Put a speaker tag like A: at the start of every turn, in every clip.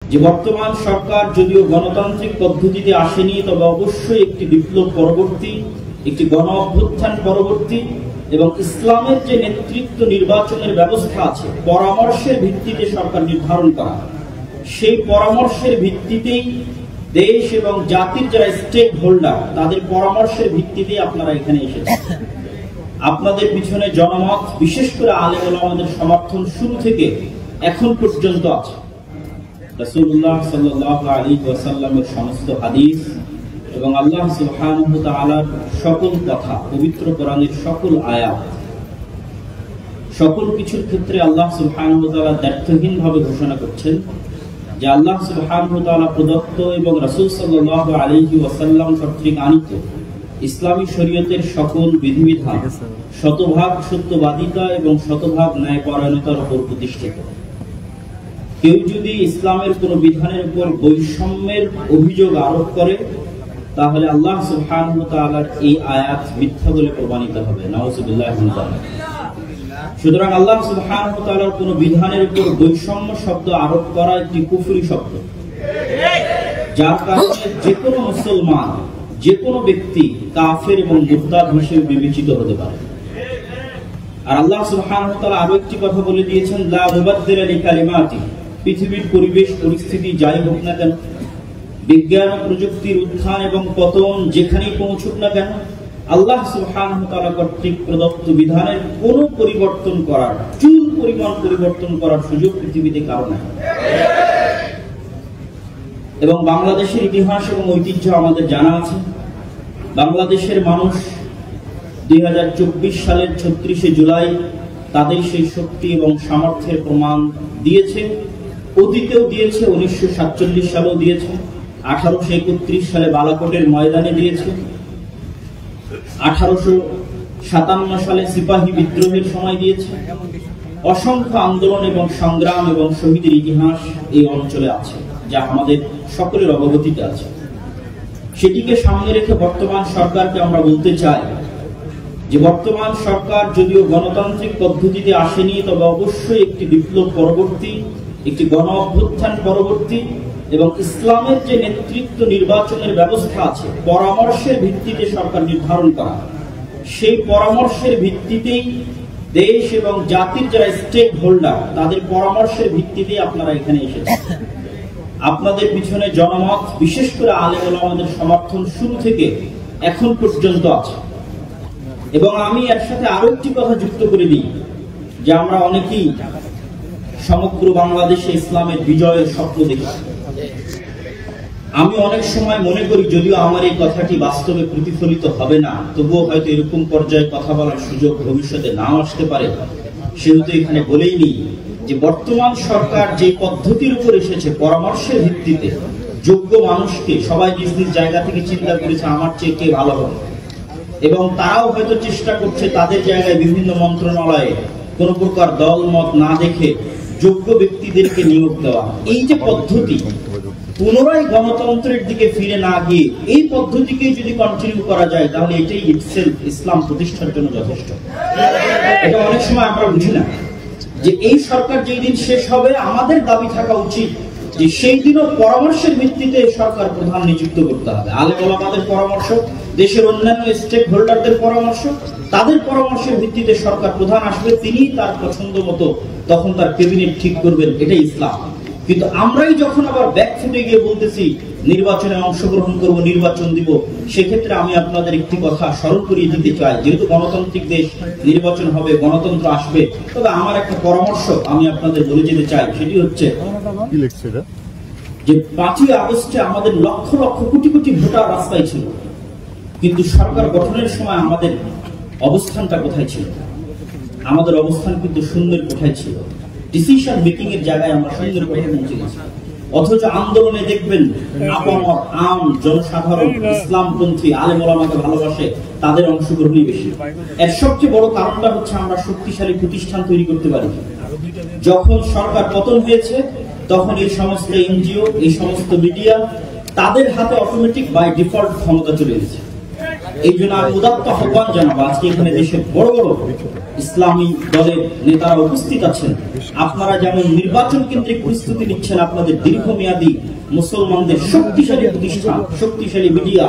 A: যে বর্তমান সরকার যদিও গণতান্ত্রিক পদ্ধতিতে আসেনি, তবে অবশ্যই একটি বিপ্লব পরবর্তী, একটি গণ অভ্যুত্থান পরবর্তী এবং ইসলামের যে নেতৃত্ব নির্বাচনের ব্যবস্থা আছে পরামর্শের ভিত্তিতে সরকার নির্ধারণ করা, সেই পরামর্শের ভিত্তিতেই দেশ এবং জাতির যারা স্টেক হোল্ডার তাদের পরামর্শের ভিত্তিতে আপনারা এখানে এসেছেন। আপনাদের পিছনে জনমত, বিশেষ করে আলেম ওলামাদের সমর্থন শুরু থেকে এখন পর্যন্ত আছে। রাসূলুল্লাহ সাল্লাল্লাহু আলাইহি ওয়াসাল্লামের সমস্ত হাদিস এবং আল্লাহ সুবহানাহু ওয়া তাআলার সকল কথা, পবিত্র কোরআনের সকল আয়াত, সকল কিছুর ক্ষেত্রে আল্লাহ সুবহানাহু ওয়া তাআলা দ্ব্যর্থহীনভাবে ঘোষণা করছেন যে আল্লাহ সুবহানাহু ওয়া তাআলা প্রদত্ত এবং রাসূল সাল্লাল্লাহু আলাইহি ওয়াসাল্লাম কর্তৃক আনিত ইসলামী শরীয়তের সকল বিধিবিধান শতভাগ সত্যবাদিতা এবং শতভাগ ন্যায়পরায়ণতার উপর প্রতিষ্ঠিত। কেউ যদি ইসলামের কোন বিধানের উপর বৈষম্যের অভিযোগ আরোপ করে, তাহলে আল্লাহ সুবহানাহু ওয়া তাআলার এই আয়াত মিথ্যা বলে প্রমাণিত হবে। নাউযুবিল্লাহি মিন যালিক। সুতরাং আল্লাহ সুবহানাহু ওয়া তাআলার কোন বিধানের উপর বৈষম্য শব্দ আরোপ করা একটি কুফরি শব্দ, যার কারণে যে কোনো মুসলমান, যে কোনো ব্যক্তি কাফের এবং মুরতাদ হিসেবে বিবেচিত হতে পারে। আর আল্লাহ সুবহানাহু ওয়া তাআলা আরো একটি কথা বলে দিয়েছেন, লা মুবাদদিলা লিকালিমাতি। পৃথিবীর পরিবেশ পরিস্থিতি যাই হোক না কেন, বিজ্ঞান ও প্রযুক্তির উত্থান এবং পতন যেখানেই পৌঁছুক না কেন, আল্লাহ সুবহানাহু ওয়া তাআলা কর্তৃক প্রদত্ত বিধানের কোনো পরিবর্তন করার, চুল পরিমাণ পরিবর্তন করার সুযোগ পৃথিবীতে কারো নাই। এবং বাংলাদেশের ইতিহাস এবং ঐতিহ্য আমাদের জানা আছে। বাংলাদেশের মানুষ 2024 সালের 36শে জুলাই তাদের সেই শক্তি এবং সামর্থ্যের প্রমাণ দিয়েছে। অতীতেও দিয়েছে, 1947 সালেও দিয়েছে, 1831 সালে বালাকোটের ময়দানে দিয়েছে, 1857 সালে সিপাহী বিদ্রোহের সময় দিয়েছে। অসংখ্য আন্দোলন এবং সংগ্রাম এবং শহীদের ইতিহাস এই অঞ্চলে আছে, যা আমাদের সকলের অবগতিতে আছে। সেটিকে সামনে রেখে বর্তমান সরকারকে আমরা বলতে চাই যে বর্তমান সরকার যদিও গণতান্ত্রিক পদ্ধতিতে আসেনি, তবে অবশ্যই একটি বিপ্লব পরবর্তী, একটি গণ অভ্যুত্থান পরবর্তী এবং ইসলামের যে নেতৃত্ব নির্বাচনের ব্যবস্থা আছে পরামর্শের ভিত্তিতে সরকার নির্ধারণ করা, সেই পরামর্শের ভিত্তিতেই দেশ এবং জাতির যারা স্টেক হোল্ডার তাদের পরামর্শের ভিত্তিতে আপনারা এখানে এসেছেন। আপনাদের পিছনে জনমত, বিশেষ করে আলেম ওলামাদের সমর্থন শুরু থেকে এখন পর্যন্ত আছে। এবং আমি এর সাথে আরো একটি কথা যুক্ত করে দিই যে আমরা অনেকেই সমগ্র বাংলাদেশে ইসলামের বিজয়ের স্বপ্ন দেখি। আমি অনেক সময় মনে করি, যদিও আমার এই কথাটি বাস্তবে প্রতিফলিত হবে না, তবুও হয়তো এরকম পর্যায়ে কথা বলার সুযোগ ভবিষ্যতে নাও আসতে পারে। সেহেতু এখানে বলেই নি যে বর্তমান সরকার যে পদ্ধতির উপর এসেছে পরামর্শের ভিত্তিতে, যোগ্য মানুষকে সবাই নিজ নিজ জায়গা থেকে চিন্তা করেছে আমার চেয়ে কে ভালো হবে, এবং তারাও হয়তো চেষ্টা করছে তাদের জায়গায় বিভিন্ন মন্ত্রণালয়ে কোন প্রকার দল মত না দেখে যোগ্য ব্যক্তিদেরকে নিয়োগ দেওয়া। এই যে পদ্ধতি, পুনরায় গণতন্ত্রের দিকে ফিরে না গিয়ে এই পদ্ধতিকে যদি কন্টিনিউ করা যায়, তাহলে এটাই ইটসেলফ ইসলাম প্রতিষ্ঠার জন্য যথেষ্ট। এটা অনেক সময় আমরা বুঝি না যে এই সরকার যেই দিন শেষ হবে, আমাদের দাবি থাকা উচিত যে সেই দিনও পরামর্শের ভিত্তিতে সরকার প্রধান নিযুক্ত করতে হবে। আলেম ওলামাদের পরামর্শ, দেশের অন্যান্য স্টেক হোল্ডারদের পরামর্শ, তাদের পরামর্শের ভিত্তিতে সরকার প্রধান আসবে, তিনি তার পছন্দ মতো তখন তার ক্যাবিনেট ঠিক করবেন। এটাই ইসলাম। কিন্তু আমরাই যখন আবার ব্যাক ফুটে গিয়ে বলতেছি নির্বাচনে অংশগ্রহণ করব, নির্বাচন দিব, সেক্ষেত্রে আমি আপনাদের একটি কথা স্মরণ করিয়ে দিতে চাই। যেহেতু গণতান্ত্রিক দেশ, নির্বাচন হবে, গণতন্ত্র আসবে, তবে আমার একটা পরামর্শ আমি আপনাদের বলে যেতে চাই। সেটি হচ্ছে যে 5ই আগস্টে আমাদের লক্ষ লক্ষ কোটি কোটি ভোটার রাস্তায় ছিল, কিন্তু সরকার গঠনের সময় আমাদের অবস্থানটা কোথায় ছিল? আমাদের অবস্থান কিন্তু শূন্যের কোঠায় ছিল। ডিসিশন মেকিং এর জায়গায় আমরা শূন্যের কোঠায় পৌঁছে গেছি। অথচ আন্দোলনে দেখবেন আপামর আম জনসাধারণ, ইসলামপন্থী, আলেম ওলামাকে ভালোবাসে, তাদের অংশগ্রহণই বেশি। এর সবচেয়ে বড় কারণটা হচ্ছে আমরা শক্তিশালী প্রতিষ্ঠান তৈরি করতে পারি। যখন সরকার পতন হয়েছে, তখন এই সমস্ত এনজিও, এই সমস্ত মিডিয়া, তাদের হাতে অটোমেটিক বাই ডিফল্ট ক্ষমতা চলে গেছে। এই জন্য আমি উদাত্ত আহ্বান জানাবো, আজকে এখানে দেশের বড় বড় ইসলামী দলের নেতারা উপস্থিত আছেন, আপনারা যেমন নির্বাচন কেন্দ্রিক প্রস্তুতি নিচ্ছেন, আপনাদের দীর্ঘমেয়াদী মুসলমানদের শক্তিশালী প্রতিষ্ঠান, শক্তিশালী মিডিয়া,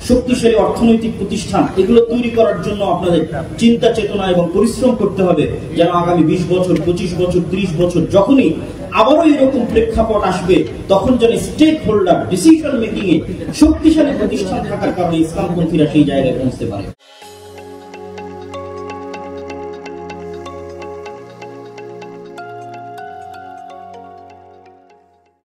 A: শক্তিশালী অর্থনৈতিক প্রতিষ্ঠান এগুলো তৈরি করার জন্য আপনাদের চিন্তা চেতনা এবং পরিশ্রম করতে হবে, যেন আগামী 20 বছর 25 বছর 30 বছর যখনই আবারও এরকম প্রেক্ষাপট আসবে, তখন যেন স্টেক হোল্ডার ডিসিশন মেকিং এ শক্তিশালী প্রতিষ্ঠান থাকার কারণে ইসলামপন্থীরা সেই জায়গায় পৌঁছতে পারে।